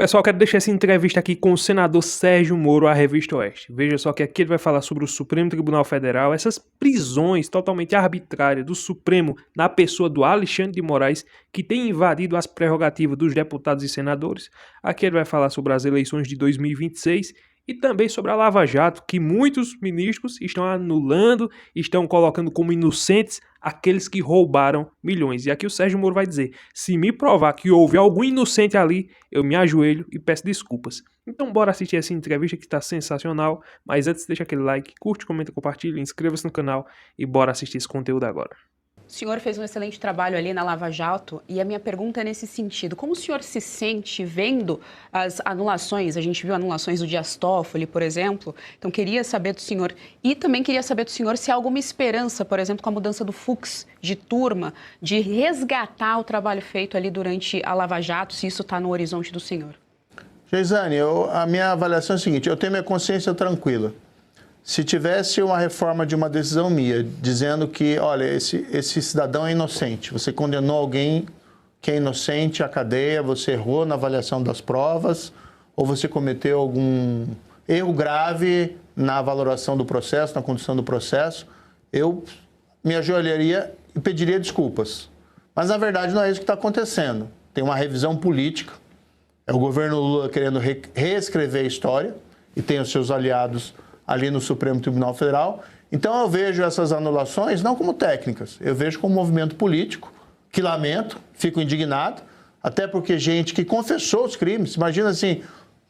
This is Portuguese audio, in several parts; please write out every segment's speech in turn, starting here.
Pessoal, quero deixar essa entrevista aqui com o senador Sérgio Moro à Revista Oeste. Veja só que aqui ele vai falar sobre o Supremo Tribunal Federal, essas prisões totalmente arbitrárias do Supremo na pessoa do Alexandre de Moraes, que tem invadido as prerrogativas dos deputados e senadores. Aqui ele vai falar sobre as eleições de 2026 e também sobre a Lava Jato, que muitos ministros estão anulando, estão colocando como inocentes aqueles que roubaram milhões. E aqui o Sérgio Moro vai dizer, se me provar que houve algum inocente ali, eu me ajoelho e peço desculpas. Então bora assistir essa entrevista que está sensacional, mas antes deixa aquele like, curte, comenta, compartilha, inscreva-se no canal e bora assistir esse conteúdo agora. O senhor fez um excelente trabalho ali na Lava Jato e a minha pergunta é nesse sentido. Como o senhor se sente vendo as anulações? A gente viu anulações do Dias Toffoli, por exemplo. Então, queria saber do senhor e também queria saber do senhor se há alguma esperança, por exemplo, com a mudança do Fux de turma, de resgatar o trabalho feito ali durante a Lava Jato, se isso está no horizonte do senhor. Geisane, a minha avaliação é a seguinte, eu tenho minha consciência tranquila. Se tivesse uma reforma de uma decisão minha, dizendo que, olha, esse cidadão é inocente, você condenou alguém que é inocente à cadeia, você errou na avaliação das provas, ou você cometeu algum erro grave na valoração do processo, na condução do processo, eu me ajoelharia e pediria desculpas. Mas, na verdade, não é isso que está acontecendo. Tem uma revisão política, é o governo Lula querendo reescrever a história, e tem os seus aliados ali no Supremo Tribunal Federal. Então eu vejo essas anulações não como técnicas, eu vejo como movimento político, que lamento, fico indignado, até porque gente que confessou os crimes, imagina assim,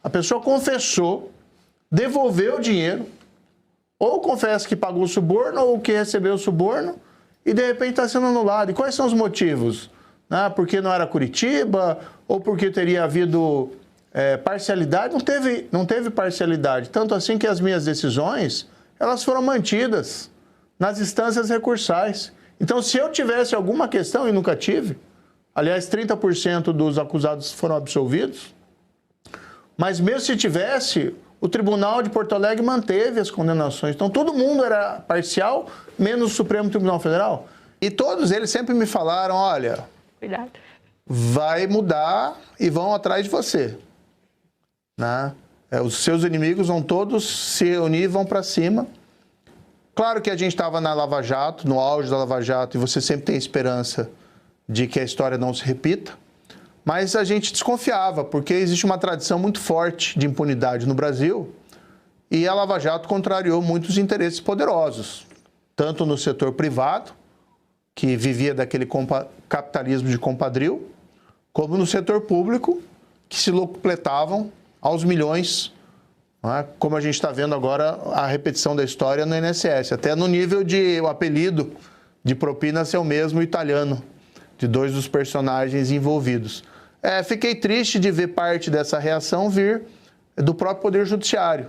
a pessoa confessou, devolveu o dinheiro, ou confessa que pagou o suborno, ou que recebeu o suborno, e de repente está sendo anulado. E quais são os motivos? Porque não era Curitiba, ou porque teria havido parcialidade? Não teve parcialidade. Tanto assim que as minhas decisões, elas foram mantidas nas instâncias recursais. Então, se eu tivesse alguma questão, e nunca tive, aliás, 30% dos acusados foram absolvidos, mas mesmo se tivesse, o Tribunal de Porto Alegre manteve as condenações. Então, todo mundo era parcial, menos o Supremo Tribunal Federal. E todos eles sempre me falaram, olha, Cuidado. vai mudar e vão atrás de você. Os seus inimigos vão todos se reunir e vão para cima. Claro que a gente estava na Lava Jato, no auge da Lava Jato, e você sempre tem esperança de que a história não se repita, mas a gente desconfiava, porque existe uma tradição muito forte de impunidade no Brasil e a Lava Jato contrariou muitos interesses poderosos, tanto no setor privado, que vivia daquele capitalismo de compadrio, como no setor público, que se locupletavam aos milhões, como a gente está vendo agora a repetição da história no INSS, até no nível de o apelido de propina ser o mesmo italiano, de dois dos personagens envolvidos. Fiquei triste de ver parte dessa reação vir do próprio Poder Judiciário,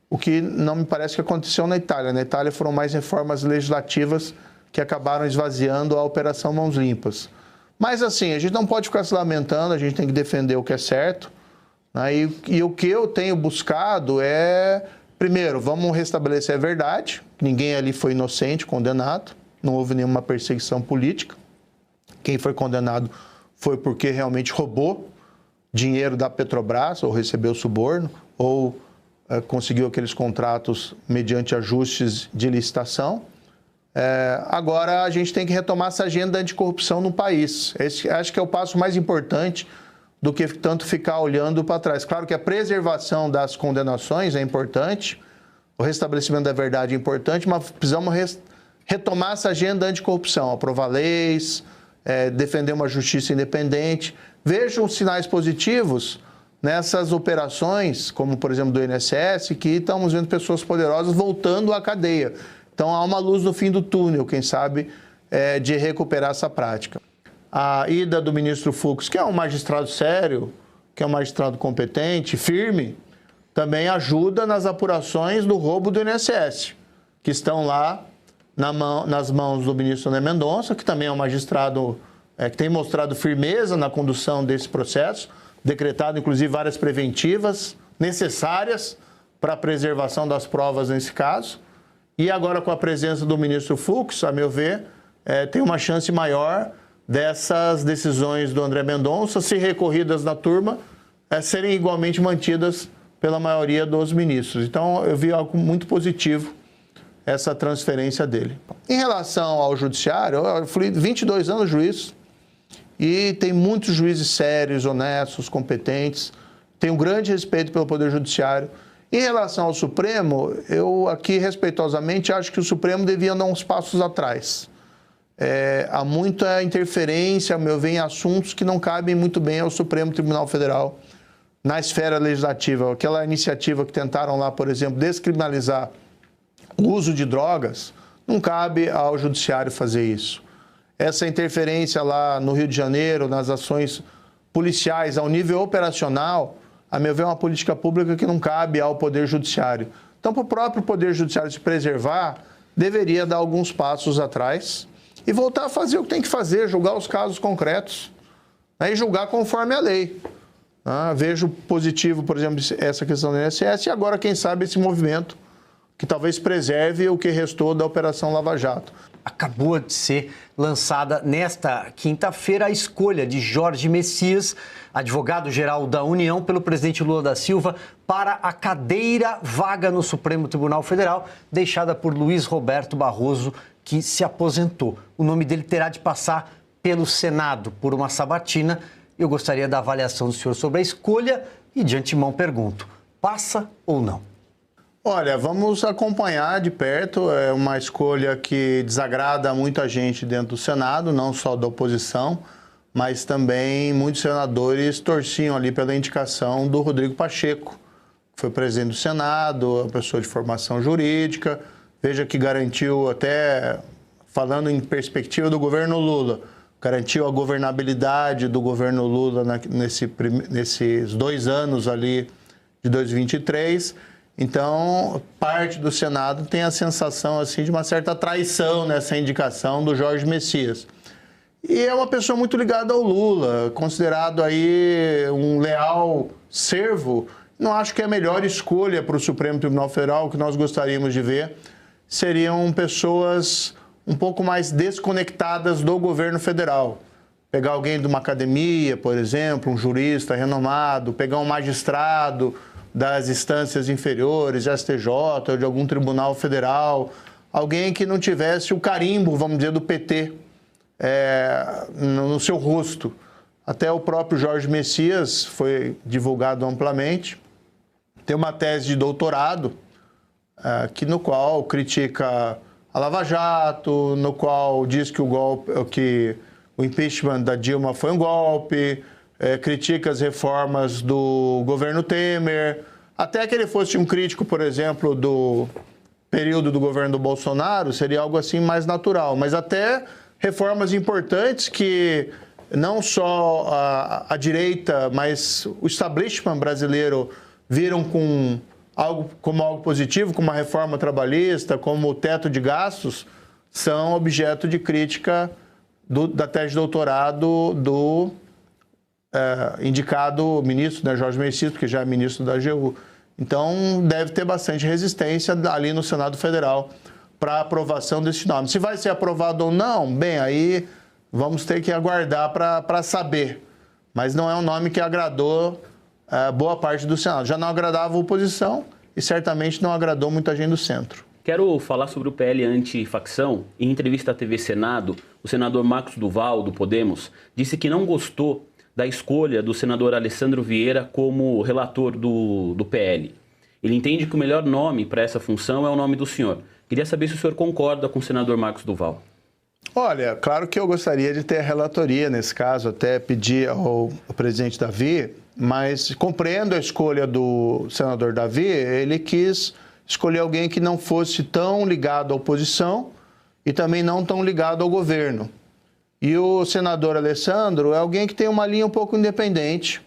o que não me parece que aconteceu na Itália. Na Itália foram mais reformas legislativas que acabaram esvaziando a Operação Mãos Limpas. Mas assim, a gente não pode ficar se lamentando, a gente tem que defender o que é certo. E o que eu tenho buscado é, primeiro, vamos restabelecer a verdade. Ninguém ali foi inocente, condenado. Não houve nenhuma perseguição política. Quem foi condenado foi porque realmente roubou dinheiro da Petrobras, ou recebeu suborno, ou conseguiu aqueles contratos mediante ajustes de licitação. Agora a gente tem que retomar essa agenda anticorrupção no país. Acho que é o passo mais importante do que tanto ficar olhando para trás. Claro que a preservação das condenações é importante, o restabelecimento da verdade é importante, mas precisamos retomar essa agenda anticorrupção, aprovar leis, defender uma justiça independente. Vejo sinais positivos nessas operações, como por exemplo do INSS, que estamos vendo pessoas poderosas voltando à cadeia. Então há uma luz no fim do túnel, quem sabe, de recuperar essa prática. A ida do ministro Fux, que é um magistrado sério, que é um magistrado competente, firme, também ajuda nas apurações do roubo do INSS, que estão lá nas mãos do ministro André Mendonça, que também é um magistrado que tem mostrado firmeza na condução desse processo, decretado inclusive várias preventivas necessárias para a preservação das provas nesse caso. E agora com a presença do ministro Fux, a meu ver, tem uma chance maior dessas decisões do André Mendonça, se recorridas na turma, serem igualmente mantidas pela maioria dos ministros. Então, eu vi algo muito positivo, essa transferência dele. Em relação ao judiciário, eu fui 22 anos juiz e tem muitos juízes sérios, honestos, competentes. Tenho um grande respeito pelo Poder Judiciário. Em relação ao Supremo, eu aqui, respeitosamente, acho que o Supremo devia dar uns passos atrás. Há muita interferência, ao meu ver, em assuntos que não cabem muito bem ao Supremo Tribunal Federal na esfera legislativa. Aquela iniciativa que tentaram lá, por exemplo, descriminalizar o uso de drogas, não cabe ao Judiciário fazer isso. Essa interferência lá no Rio de Janeiro, nas ações policiais ao nível operacional, a meu ver, é uma política pública que não cabe ao Poder Judiciário. Então, para o próprio Poder Judiciário se preservar, deveria dar alguns passos atrás e voltar a fazer o que tem que fazer, julgar os casos concretos, né, e julgar conforme a lei. Vejo positivo, por exemplo, essa questão do INSS e agora, quem sabe, esse movimento que talvez preserve o que restou da Operação Lava Jato. Acabou de ser lançada nesta quinta-feira a escolha de Jorge Messias, advogado-geral da União, pelo presidente Lula da Silva, para a cadeira vaga no Supremo Tribunal Federal, deixada por Luiz Roberto Barroso, que se aposentou. O nome dele terá de passar pelo Senado por uma sabatina. Eu gostaria da avaliação do senhor sobre a escolha e, de antemão, pergunto, passa ou não? Olha, vamos acompanhar de perto. É uma escolha que desagrada muita gente dentro do Senado, não só da oposição, mas também muitos senadores torciam ali pela indicação do Rodrigo Pacheco, que foi presidente do Senado, uma pessoa de formação jurídica. Veja que garantiu até, falando em perspectiva do governo Lula, garantiu a governabilidade do governo Lula nesses 2 anos ali de 2023. Então, parte do Senado tem a sensação assim, de uma certa traição nessa indicação do Jorge Messias. E é uma pessoa muito ligada ao Lula, considerado aí um leal servo. Não acho que é a melhor escolha para o Supremo Tribunal Federal. O que nós gostaríamos de ver seriam pessoas um pouco mais desconectadas do governo federal. Pegar alguém de uma academia, por exemplo, um jurista renomado, pegar um magistrado das instâncias inferiores, de STJ ou de algum tribunal federal, alguém que não tivesse o carimbo, vamos dizer, do PT no seu rosto. Até o próprio Jorge Messias foi divulgado amplamente. Tem uma tese de doutorado no qual critica a Lava Jato, no qual diz que o impeachment da Dilma foi um golpe, critica as reformas do governo Temer, até que ele fosse um crítico, por exemplo, do período do governo do Bolsonaro, seria algo assim mais natural, mas até reformas importantes que não só a direita, mas o establishment brasileiro viram como algo positivo, como a reforma trabalhista, como o teto de gastos, são objeto de crítica da tese de doutorado do indicado ministro, né, Jorge Messias, porque já é ministro da AGU. Então, deve ter bastante resistência ali no Senado Federal para a aprovação desse nome. Se vai ser aprovado ou não, bem, aí vamos ter que aguardar para saber. Mas não é um nome que agradou boa parte do Senado. Já não agradava a oposição e certamente não agradou muita gente do centro. Quero falar sobre o PL antifacção. Em entrevista à TV Senado, o senador Marcos Duval, do Podemos, disse que não gostou da escolha do senador Alessandro Vieira como relator do PL. Ele entende que o melhor nome para essa função é o nome do senhor. Queria saber se o senhor concorda com o senador Marcos Duval. Olha, claro que eu gostaria de ter a relatoria nesse caso, até pedir ao presidente Davi, mas compreendo a escolha do senador Davi. Ele quis escolher alguém que não fosse tão ligado à oposição e também não tão ligado ao governo. E o senador Alessandro é alguém que tem uma linha um pouco independente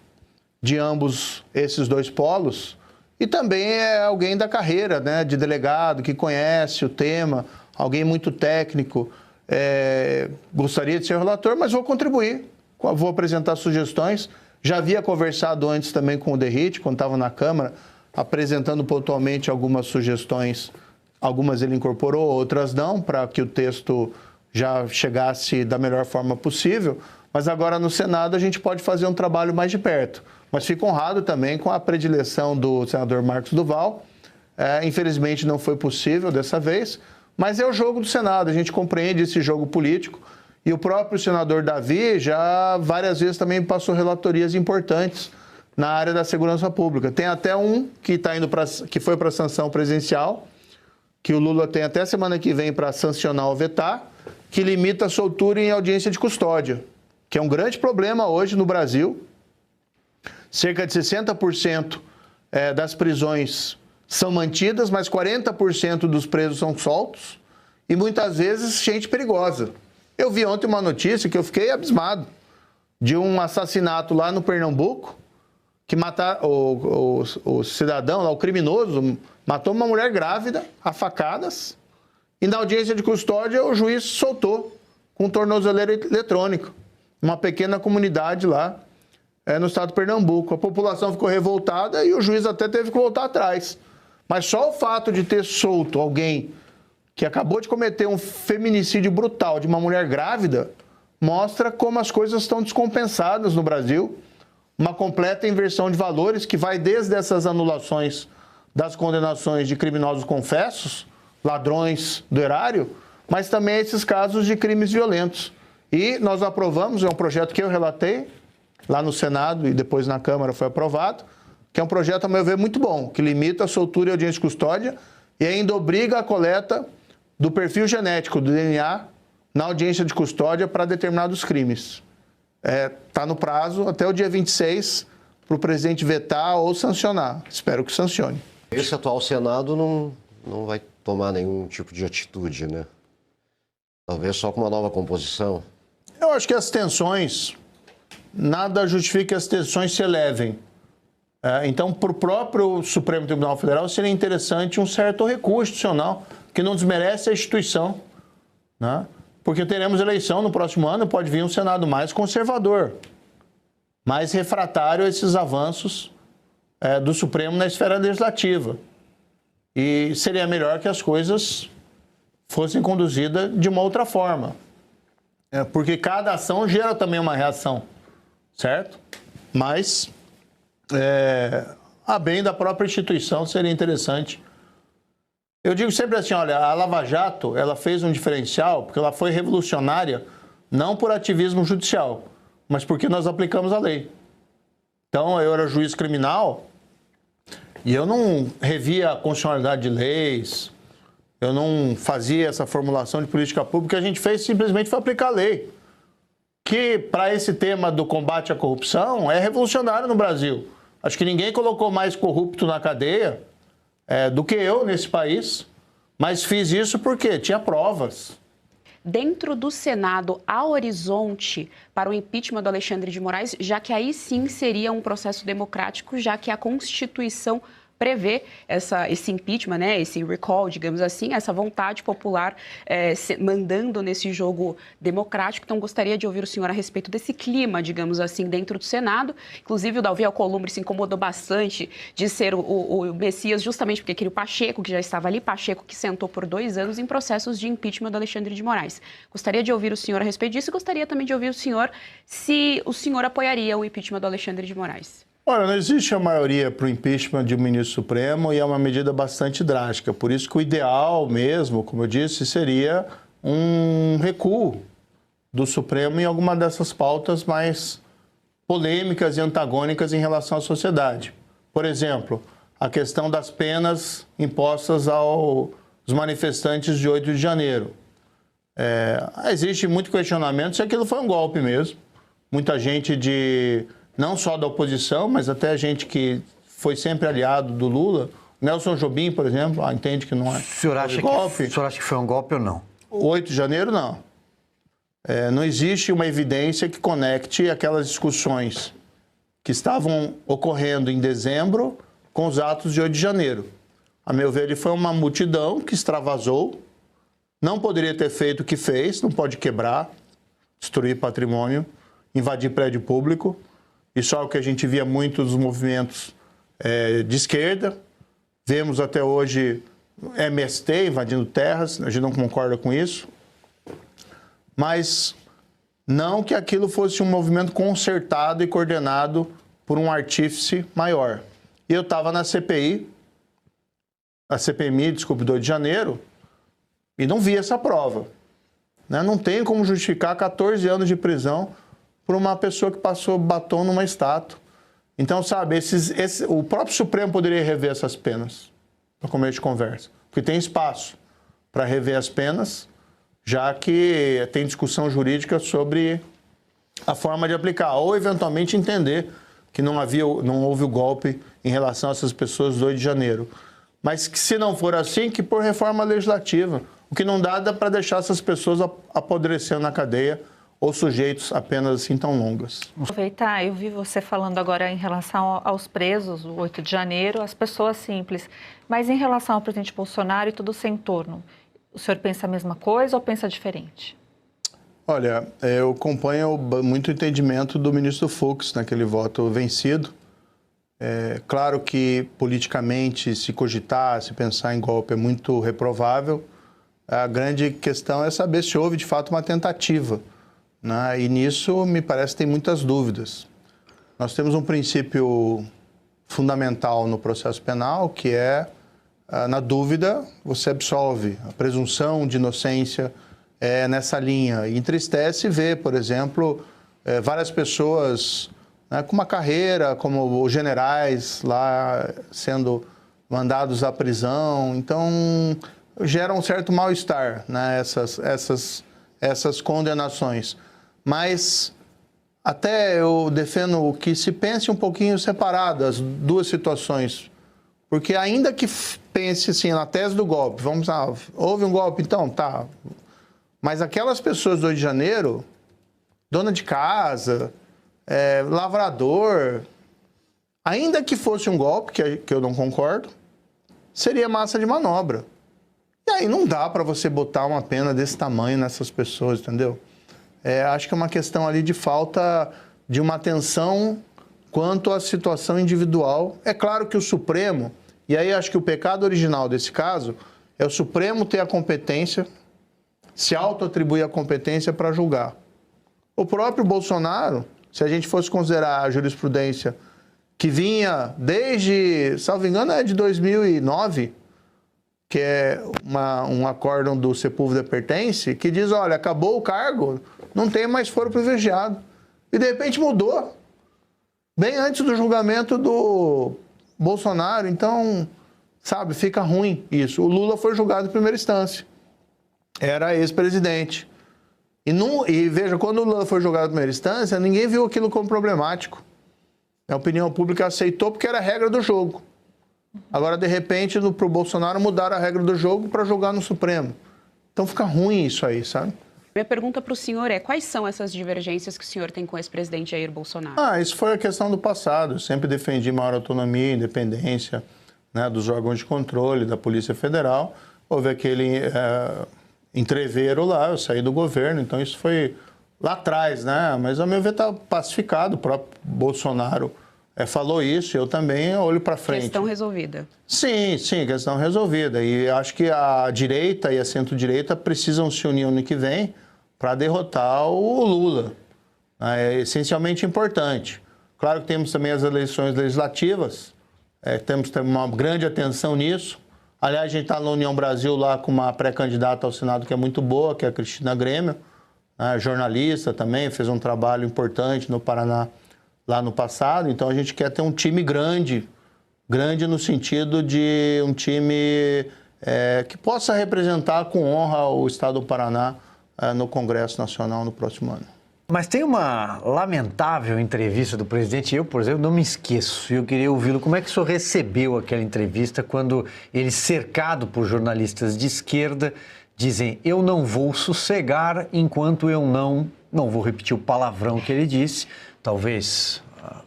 de ambos esses dois polos e também é alguém da carreira, né, de delegado, que conhece o tema, alguém muito técnico. Gostaria de ser relator, mas vou contribuir, vou apresentar sugestões. Já havia conversado antes também com o Derrite, quando estava na Câmara, apresentando pontualmente algumas sugestões. Algumas ele incorporou, outras não, para que o texto já chegasse da melhor forma possível. Mas agora no Senado a gente pode fazer um trabalho mais de perto. Mas fico honrado também com a predileção do senador Marcos Duval. Infelizmente não foi possível dessa vez, mas é o jogo do Senado, a gente compreende esse jogo político. E o próprio senador Davi já várias vezes também passou relatorias importantes na área da segurança pública. Tem até um que, que foi para sanção presidencial, que o Lula tem até semana que vem para sancionar ou vetar, que limita a soltura em audiência de custódia, que é um grande problema hoje no Brasil. Cerca de 60% das prisões são mantidas, mas 40% dos presos são soltos e muitas vezes gente perigosa. Eu vi ontem uma notícia que eu fiquei abismado, de um assassinato lá no Pernambuco, que o cidadão, lá, o criminoso, matou uma mulher grávida a facadas e na audiência de custódia o juiz soltou com tornozeleira eletrônica. Uma pequena comunidade lá no estado de Pernambuco. A população ficou revoltada e o juiz até teve que voltar atrás. Mas só o fato de ter solto alguém que acabou de cometer um feminicídio brutal de uma mulher grávida mostra como as coisas estão descompensadas no Brasil. Uma completa inversão de valores que vai desde essas anulações das condenações de criminosos confessos, ladrões do erário, mas também esses casos de crimes violentos. E nós aprovamos, é um projeto que eu relatei lá no Senado e depois na Câmara foi aprovado, que é um projeto, a meu ver, muito bom, que limita a soltura e audiência de custódia e ainda obriga a coleta do perfil genético do DNA na audiência de custódia para determinados crimes. Está no prazo até o dia 26 para o presidente vetar ou sancionar. Espero que sancione. Esse atual Senado não vai tomar nenhum tipo de atitude, né? Talvez só com uma nova composição. Eu acho que as tensões, nada justifica que as tensões se elevem. Então, para o próprio Supremo Tribunal Federal, seria interessante um certo recurso institucional, que não desmerece a instituição, né? Porque teremos eleição no próximo ano, pode vir um Senado mais conservador, mais refratário a esses avanços do Supremo na esfera legislativa. E seria melhor que as coisas fossem conduzidas de uma outra forma. Porque cada ação gera também uma reação, certo? Mas, a bem da própria instituição, seria interessante. Eu digo sempre assim, olha, a Lava Jato, ela fez um diferencial porque ela foi revolucionária, não por ativismo judicial, mas porque nós aplicamos a lei. Então, eu era juiz criminal e eu não revia a constitucionalidade de leis, eu não fazia essa formulação de política pública, o que a gente fez simplesmente foi aplicar a lei. Que, para esse tema do combate à corrupção, é revolucionário no Brasil. Acho que ninguém colocou mais corrupto na cadeia do que eu nesse país, mas fiz isso porque tinha provas. Dentro do Senado, há horizonte para o impeachment do Alexandre de Moraes, já que aí sim seria um processo democrático, já que a Constituição prevê esse impeachment, né, esse recall, digamos assim, essa vontade popular mandando nesse jogo democrático. Então, gostaria de ouvir o senhor a respeito desse clima, digamos assim, dentro do Senado. Inclusive, o Davi Alcolumbre se incomodou bastante de ser o Messias, justamente porque queria o Pacheco, que já estava ali, Pacheco que sentou por 2 anos em processos de impeachment do Alexandre de Moraes. Gostaria de ouvir o senhor a respeito disso e gostaria também de ouvir o senhor se o senhor apoiaria o impeachment do Alexandre de Moraes. Olha, não existe a maioria para o impeachment de um ministro supremo e é uma medida bastante drástica. Por isso que o ideal mesmo, como eu disse, seria um recuo do Supremo em alguma dessas pautas mais polêmicas e antagônicas em relação à sociedade. Por exemplo, a questão das penas impostas aos manifestantes de 8 de janeiro. Existe muito questionamento se aquilo foi um golpe mesmo. Muita gente não só da oposição, mas até gente que foi sempre aliado do Lula. Nelson Jobim, por exemplo, entende que não é golpe. O senhor acha que foi um golpe ou não? O 8 de janeiro, não. Não existe uma evidência que conecte aquelas discussões que estavam ocorrendo em dezembro com os atos de 8 de janeiro. A meu ver, ele foi uma multidão que extravasou, não poderia ter feito o que fez, não pode quebrar, destruir patrimônio, invadir prédio público. Isso é algo que a gente via muito dos movimentos de esquerda. Vemos até hoje MST invadindo terras, a gente não concorda com isso. Mas não que aquilo fosse um movimento concertado e coordenado por um artífice maior. E eu estava na CPI, a CPMI, desculpe, do 8 de janeiro, e não vi essa prova. Né? Não tem como justificar 14 anos de prisão por uma pessoa que passou batom numa estátua. Então, sabe, o próprio Supremo poderia rever essas penas, para começo de conversa, porque tem espaço para rever as penas, já que tem discussão jurídica sobre a forma de aplicar, ou eventualmente entender que não houve o golpe em relação a essas pessoas do 8 de janeiro. Mas que, se não for assim, que por reforma legislativa. O que não dá para deixar essas pessoas apodrecendo na cadeia ou sujeitos a penas assim tão longas. Aproveitar, eu vi você falando agora em relação aos presos, o 8 de janeiro, as pessoas simples. Mas em relação ao presidente Bolsonaro e todo o seu entorno, o senhor pensa a mesma coisa ou pensa diferente? Olha, eu acompanho muito o entendimento do ministro Fux naquele voto vencido. É claro que, politicamente, se cogitar, se pensar em golpe é muito reprovável. A grande questão é saber se houve, de fato, uma tentativa. Né? E nisso, me parece, tem muitas dúvidas. Nós temos um princípio fundamental no processo penal, que é, na dúvida, você absolve. A presunção de inocência é nessa linha. E entristece ver, por exemplo, várias pessoas, né, com uma carreira, como os generais lá sendo mandados à prisão. Então, gera um certo mal-estar, né, essas condenações. Mas até eu defendo que se pense um pouquinho separado as duas situações. Porque ainda que pense assim, na tese do golpe, vamos lá, houve um golpe, então, tá. Mas aquelas pessoas do 8 de janeiro, dona de casa, lavrador, ainda que fosse um golpe, que eu não concordo, seria massa de manobra. E aí não dá para você botar uma pena desse tamanho nessas pessoas, entendeu? Acho que é uma questão ali de falta de uma atenção quanto à situação individual. É claro que o Supremo, e aí acho que o pecado original desse caso é o Supremo ter a competência, se auto-atribuir a competência para julgar. O próprio Bolsonaro, se a gente fosse considerar a jurisprudência que vinha desde, salvo engano, é de 2009, que é um acórdão do Sepúlveda Pertence, que diz, olha, acabou o cargo, não tem mais foro privilegiado. E de repente mudou, bem antes do julgamento do Bolsonaro. Então, sabe, fica ruim isso. O Lula foi julgado em primeira instância. Era ex-presidente. E veja, quando o Lula foi julgado em primeira instância, ninguém viu aquilo como problemático. A opinião pública aceitou porque era a regra do jogo. Agora, de repente, para o Bolsonaro, mudaram a regra do jogo para julgar no Supremo. Então fica ruim isso aí, sabe? Minha pergunta para o senhor é, quais são essas divergências que o senhor tem com o ex-presidente Jair Bolsonaro? Isso foi a questão do passado. Eu sempre defendi maior autonomia, independência, né, dos órgãos de controle, da Polícia Federal. Houve aquele entreveiro lá, eu saí do governo, então isso foi lá atrás, né? Mas, ao meu ver, está pacificado. O próprio Bolsonaro falou isso, eu também olho para frente. Questão resolvida. Sim, questão resolvida. E acho que a direita e a centro-direita precisam se unir ano que vem para derrotar o Lula. É essencialmente importante. Claro que temos também as eleições legislativas, temos que ter uma grande atenção nisso. Aliás, a gente está na União Brasil lá com uma pré-candidata ao Senado que é muito boa, que é a Cristina Grêmio, jornalista também, fez um trabalho importante no Paraná lá no passado. Então a gente quer ter um time grande no sentido de um time que possa representar com honra o Estado do Paraná no Congresso Nacional no próximo ano. Mas tem uma lamentável entrevista do presidente, eu, por exemplo, não me esqueço, e eu queria ouvi-lo. Como é que o senhor recebeu aquela entrevista quando ele, cercado por jornalistas de esquerda, dizem, eu não vou sossegar enquanto eu não vou repetir o palavrão que ele disse, talvez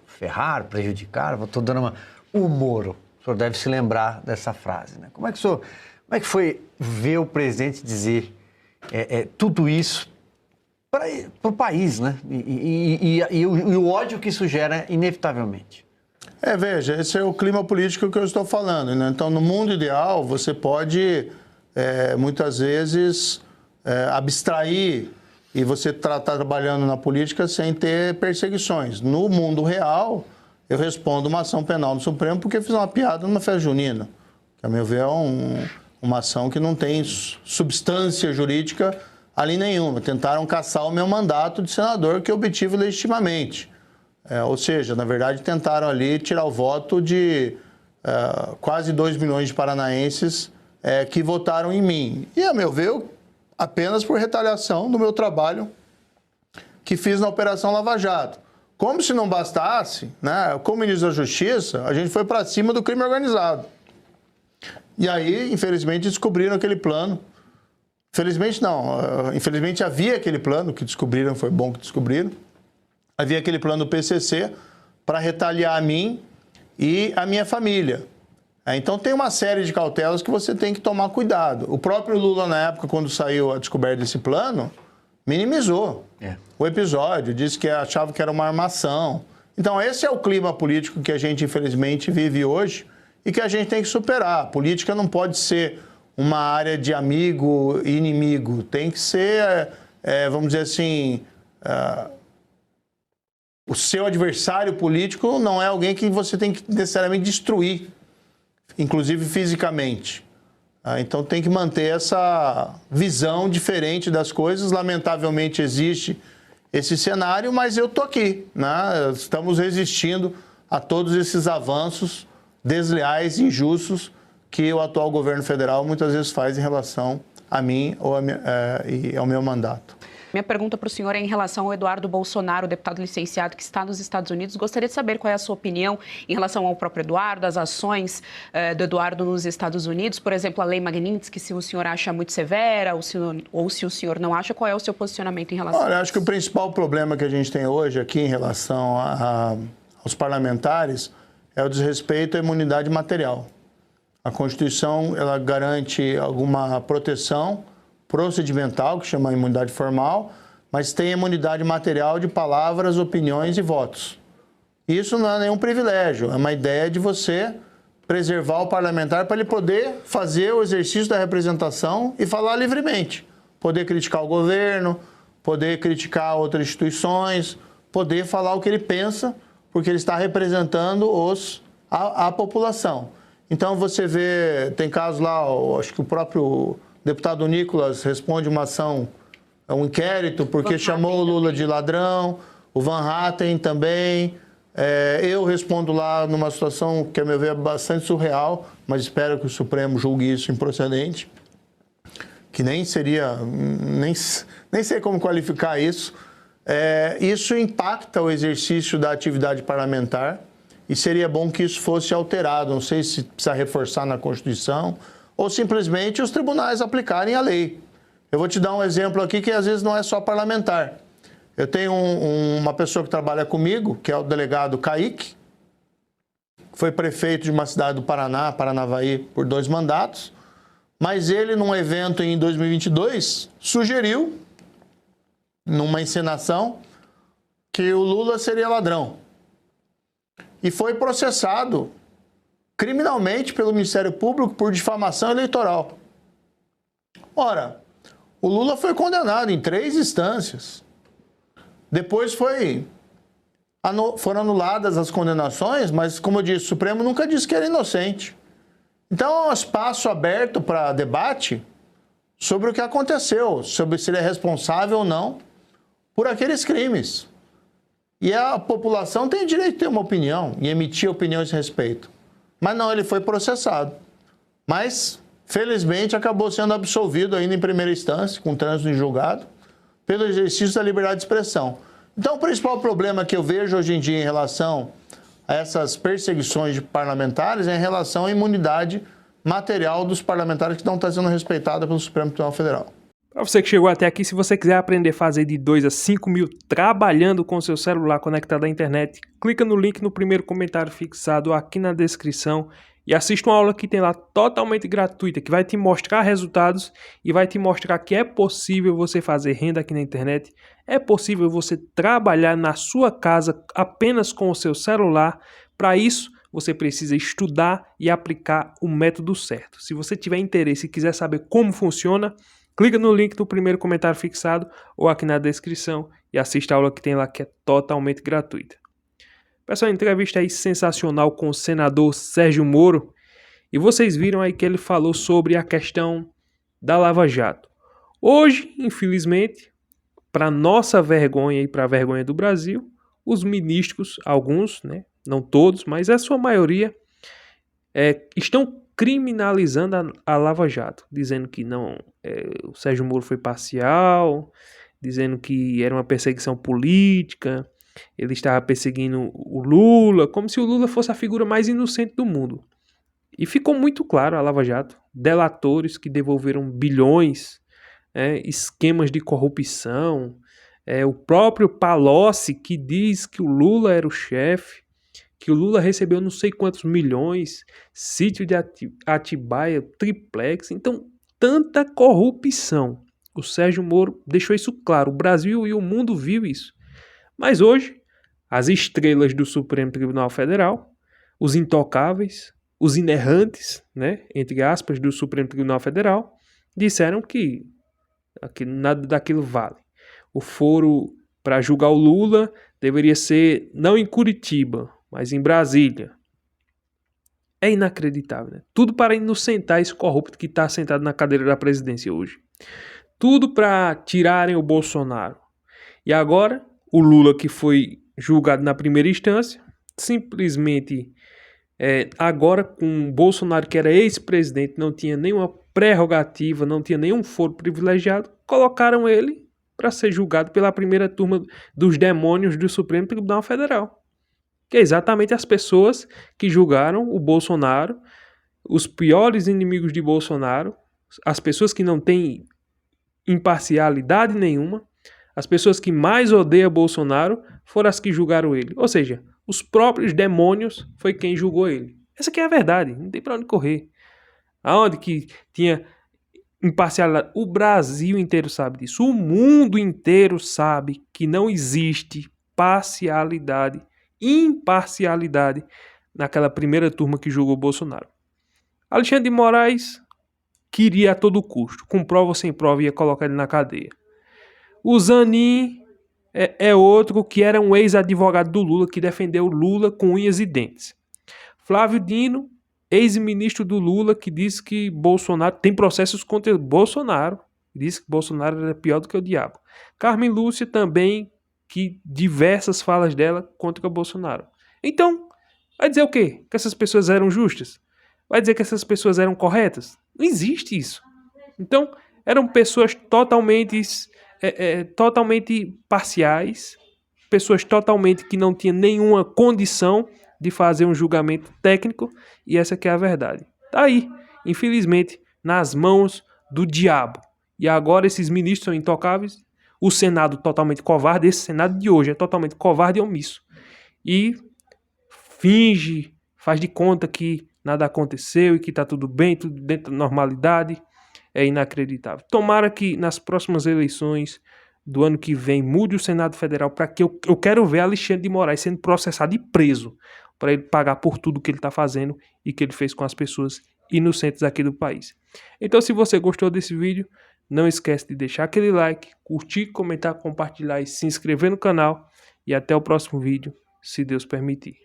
ferrar, prejudicar, estou dando o Moro. O senhor deve se lembrar dessa frase, né? Como é que foi ver o presidente dizer tudo isso para o país, né? E o ódio que isso gera, inevitavelmente. Veja, esse é o clima político que eu estou falando, né? Então, no mundo ideal, você pode, muitas vezes, abstrair e você está trabalhando na política sem ter perseguições. No mundo real, eu respondo uma ação penal no Supremo porque fiz uma piada numa festa junina. Que, a meu ver, é uma ação que não tem substância jurídica ali nenhuma. Tentaram cassar o meu mandato de senador que eu obtive legitimamente. Ou seja, na verdade, tentaram ali tirar o voto de quase 2 milhões de paranaenses que votaram em mim. E, a meu ver, apenas por retaliação do meu trabalho que fiz na Operação Lava Jato. Como se não bastasse, né, como ministro da Justiça, a gente foi para cima do crime organizado. E aí, infelizmente, descobriram aquele plano. Infelizmente não, infelizmente havia aquele plano que descobriram, foi bom que descobriram. Havia aquele plano do PCC para retaliar a mim e a minha família. Então tem uma série de cautelas que você tem que tomar cuidado. O próprio Lula, na época, quando saiu a descoberta desse plano, minimizou o episódio, disse que achava que era uma armação. Então esse é o clima político que a gente, infelizmente, vive hoje e que a gente tem que superar. A política não pode ser uma área de amigo e inimigo. Tem que ser, vamos dizer assim, o seu adversário político não é alguém que você tem que necessariamente destruir, inclusive fisicamente. Então tem que manter essa visão diferente das coisas. Lamentavelmente existe esse cenário, mas eu estou aqui, né? Estamos resistindo a todos esses avanços desleais e injustos que o atual governo federal muitas vezes faz em relação a mim e ao meu mandato. Minha pergunta para o senhor é em relação ao Eduardo Bolsonaro, deputado licenciado que está nos Estados Unidos. Gostaria de saber qual é a sua opinião em relação ao próprio Eduardo, as ações do Eduardo nos Estados Unidos. Por exemplo, a lei Magnitsky, se o senhor acha muito severa ou se o senhor não acha, qual é o seu posicionamento em relação a isso? Olha, acho que o principal problema que a gente tem hoje aqui em relação aos parlamentares é o desrespeito à imunidade material. A Constituição, ela garante alguma proteção procedimental, que chama imunidade formal, mas tem imunidade material de palavras, opiniões e votos. Isso não é nenhum privilégio, é uma ideia de você preservar o parlamentar para ele poder fazer o exercício da representação e falar livremente. Poder criticar o governo, poder criticar outras instituições, poder falar o que ele pensa, porque ele está representando a população. Então você vê, tem casos lá, acho que o próprio deputado Nicolas responde uma ação, um inquérito, porque chamou o Lula de ladrão, o Van Hatten também. Eu respondo lá numa situação que, a meu ver, é bastante surreal, mas espero que o Supremo julgue isso improcedente, que nem seria, nem sei como qualificar isso. Isso impacta o exercício da atividade parlamentar e seria bom que isso fosse alterado. Não sei se precisa reforçar na Constituição ou simplesmente os tribunais aplicarem a lei. Eu vou te dar um exemplo aqui que às vezes não é só parlamentar. Eu tenho uma pessoa que trabalha comigo, que é o delegado Kaique, que foi prefeito de uma cidade do Paraná, Paranavaí, por 2 mandatos, mas ele, num evento em 2022, sugeriu, numa encenação, que o Lula seria ladrão. E foi processado criminalmente pelo Ministério Público por difamação eleitoral. Ora, o Lula foi condenado em 3 instâncias. Depois foram anuladas as condenações, mas, como eu disse, o Supremo nunca disse que era inocente. Então, é um espaço aberto para debate sobre o que aconteceu, sobre se ele é responsável ou não por aqueles crimes. E a população tem direito de ter uma opinião e emitir opinião a esse respeito. Mas não, ele foi processado. Mas, felizmente, acabou sendo absolvido ainda em primeira instância, com trânsito em julgado, pelo exercício da liberdade de expressão. Então, o principal problema que eu vejo hoje em dia em relação a essas perseguições de parlamentares é em relação à imunidade material dos parlamentares que não está sendo respeitada pelo Supremo Tribunal Federal. Para você que chegou até aqui, se você quiser aprender a fazer de 2 a 5 mil trabalhando com seu celular conectado à internet, clica no link no primeiro comentário fixado aqui na descrição e assista uma aula que tem lá totalmente gratuita, que vai te mostrar resultados e vai te mostrar que é possível você fazer renda aqui na internet, é possível você trabalhar na sua casa apenas com o seu celular. Para isso, você precisa estudar e aplicar o método certo. Se você tiver interesse e quiser saber como funciona, clica no link do primeiro comentário fixado ou aqui na descrição e assista a aula que tem lá que é totalmente gratuita. Pessoal, entrevista aí sensacional com o senador Sérgio Moro. E vocês viram aí que ele falou sobre a questão da Lava Jato. Hoje, infelizmente, para nossa vergonha e para a vergonha do Brasil, os ministros, alguns, né, não todos, mas a sua maioria, estão criminalizando a Lava Jato, dizendo que não, o Sérgio Moro foi parcial, dizendo que era uma perseguição política, ele estava perseguindo o Lula, como se o Lula fosse a figura mais inocente do mundo. E ficou muito claro a Lava Jato, delatores que devolveram bilhões, esquemas de corrupção, o próprio Palocci que diz que o Lula era o chefe, que o Lula recebeu não sei quantos milhões, sítio de Atibaia, triplex, então tanta corrupção. O Sérgio Moro deixou isso claro, o Brasil e o mundo viu isso. Mas hoje, as estrelas do Supremo Tribunal Federal, os intocáveis, os inerrantes, né, entre aspas, do Supremo Tribunal Federal, disseram que nada daquilo vale. O foro para julgar o Lula deveria ser não em Curitiba, mas em Brasília. É inacreditável, né? Tudo para inocentar esse corrupto que está sentado na cadeira da presidência hoje. Tudo para tirarem o Bolsonaro. E agora, o Lula, que foi julgado na primeira instância, simplesmente, agora com o Bolsonaro, que era ex-presidente, não tinha nenhuma prerrogativa, não tinha nenhum foro privilegiado, colocaram ele para ser julgado pela primeira turma dos demônios do Supremo Tribunal Federal. Que é exatamente as pessoas que julgaram o Bolsonaro, os piores inimigos de Bolsonaro, as pessoas que não têm imparcialidade nenhuma, as pessoas que mais odeiam Bolsonaro foram as que julgaram ele. Ou seja, os próprios demônios foi quem julgou ele. Essa aqui é a verdade, não tem para onde correr. Aonde que tinha imparcialidade? O Brasil inteiro sabe disso. O mundo inteiro sabe que não existe parcialidade, imparcialidade naquela primeira turma que julgou Bolsonaro. Alexandre de Moraes queria a todo custo, com prova ou sem prova, ia colocar ele na cadeia. O Zanin é outro que era um ex-advogado do Lula, que defendeu o Lula com unhas e dentes. Flávio Dino, ex-ministro do Lula, que disse que Bolsonaro tem processos contra Bolsonaro, disse que Bolsonaro era pior do que o diabo. Carmen Lúcia também, que diversas falas dela contra Bolsonaro. Então, vai dizer o quê? Que essas pessoas eram justas? Vai dizer que essas pessoas eram corretas? Não existe isso. Então, eram pessoas totalmente parciais, pessoas totalmente que não tinham nenhuma condição de fazer um julgamento técnico, e essa que é a verdade. Tá aí, infelizmente, nas mãos do diabo. E agora esses ministros são intocáveis, o Senado totalmente covarde, esse Senado de hoje é totalmente covarde e omisso. E finge, faz de conta que nada aconteceu e que tá tudo bem, tudo dentro da normalidade. É inacreditável. Tomara que nas próximas eleições do ano que vem mude o Senado Federal, para que eu quero ver Alexandre de Moraes sendo processado e preso, para ele pagar por tudo que ele está fazendo e que ele fez com as pessoas inocentes aqui do país. Então, se você gostou desse vídeo, não esquece de deixar aquele like, curtir, comentar, compartilhar e se inscrever no canal. E até o próximo vídeo, se Deus permitir.